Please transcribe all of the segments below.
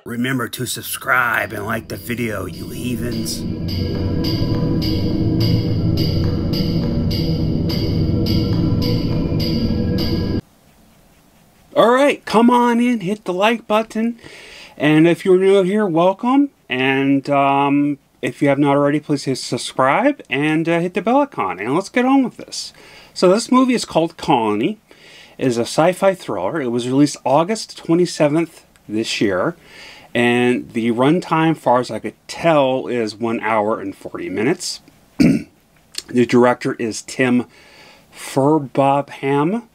Remember to subscribe and like the video, you heathens. Alright, come on in, hit the like button. And if you're new here, welcome. And if you have not already, please hit subscribe and hit the bell icon. And let's get on with this. So this movie is called Colony. It is a sci-fi thriller. It was released August 27th this year. And the runtime, far as I could tell, is 1 hour and 40 minutes. The director is Tim Furbobham.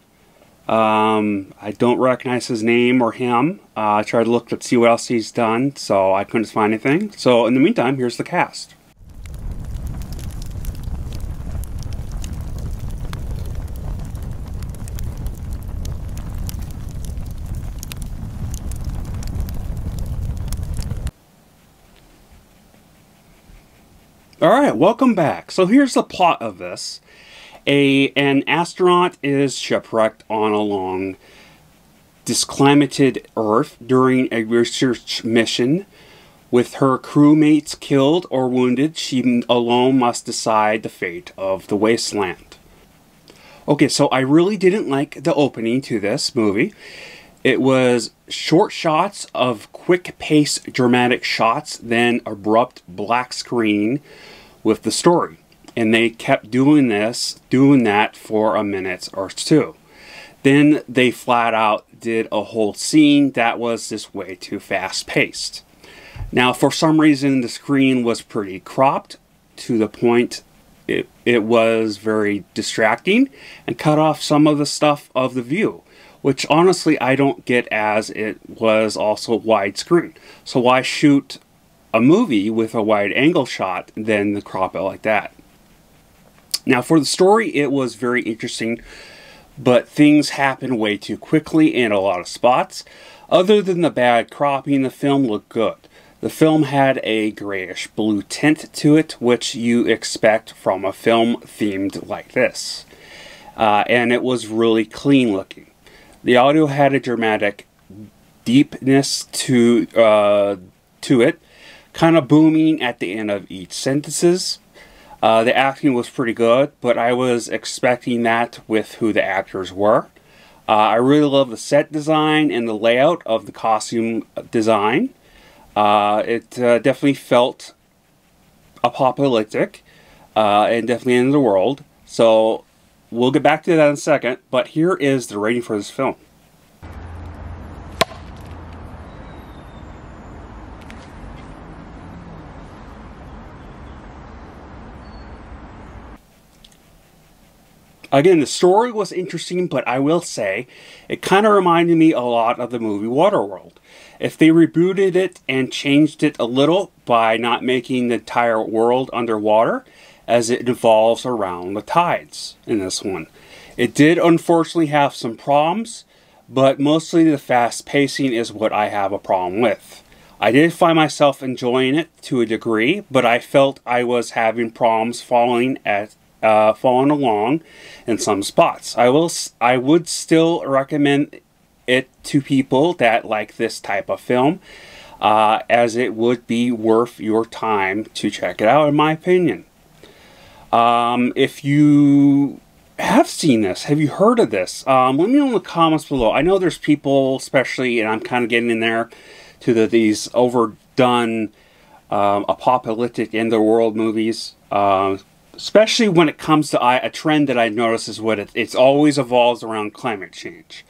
I don't recognize his name or him. I tried to look to see what else he's done, so I couldn't find anything. So in the meantime, here's the cast. Alright, welcome back. So here's the plot of this. An astronaut is shipwrecked on a long, disclimated Earth during a research mission. With her crewmates killed or wounded, she alone must decide the fate of the wasteland. Okay, so I really didn't like the opening to this movie. It was short shots of quick-paced dramatic shots, then abrupt black screen with the story. And they kept doing that for a minute or two. Then they flat out did a whole scene that was just way too fast-paced. Now, for some reason, the screen was pretty cropped to the point it was very distracting and cut off some of the stuff of the view, which honestly I don't get, as it was also widescreen. So why shoot a movie with a wide angle shot and then crop it like that? Now, for the story, it was very interesting, but things happened way too quickly in a lot of spots. Other than the bad cropping, the film looked good. The film had a grayish blue tint to it, which you expect from a film themed like this. And it was really clean looking. The audio had a dramatic deepness to it, kind of booming at the end of each sentences. The acting was pretty good, but I was expecting that with who the actors were. I really love the set design and the layout of the costume design. It definitely felt apocalyptic and definitely end of the world. So we'll get back to that in a second, but here is the rating for this film. Again, the story was interesting, but I will say, it kind of reminded me a lot of the movie Waterworld. If they rebooted it and changed it a little by not making the entire world underwater, as it evolves around the tides in this one. It did unfortunately have some problems, but mostly the fast pacing is what I have a problem with. I did find myself enjoying it to a degree, but I felt I was having problems following along in some spots. I would still recommend it to people that like this type of film, as it would be worth your time to check it out, in my opinion. If you have seen this, have you heard of this? Let me know in the comments below. I know there's people, especially, and I'm kind of getting in there, to these overdone apocalyptic end of the world movies. Especially when it comes to a trend that I notice is it always evolves around climate change.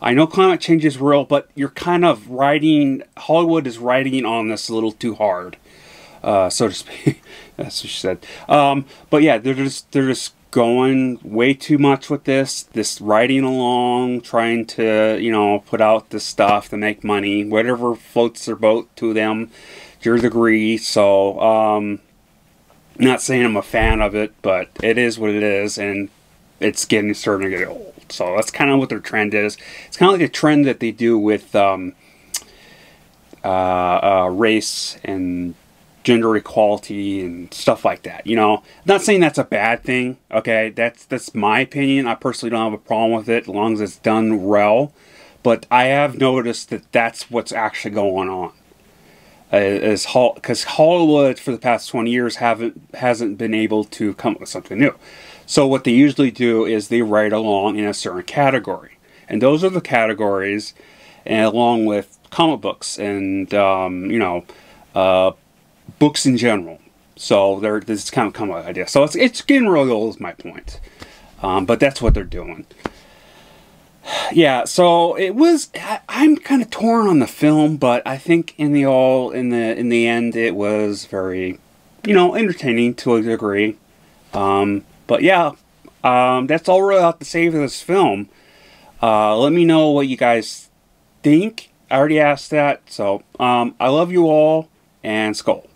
I know climate change is real, but you're kind of Hollywood is riding on this a little too hard, so to speak. That's what she said. But yeah, they're just going way too much with this riding along, trying to, put out this stuff to make money, whatever floats their boat to them, to your degree. So, not saying I'm a fan of it, but it is what it is, and it's starting to get old. So that's kind of what their trend is. It's kind of like a trend that they do with race and gender equality and stuff like that. You know, I'm not saying that's a bad thing. Okay, that's my opinion. I personally don't have a problem with it as long as it's done well. But I have noticed that that's what's actually going on. Because Hollywood for the past 20 years hasn't been able to come up with something new. So what they usually do is they write along in a certain category, and those are the categories, and along with comic books and you know, books in general. So this is kind of common idea. So it's getting really old, is my point. But that's what they're doing. Yeah, so it was. I'm kind of torn on the film, but I think in the end, it was very, you know, entertaining to a degree. But yeah, that's all really I have to say for this film. Let me know what you guys think. I already asked that. So I love you all, and Skull.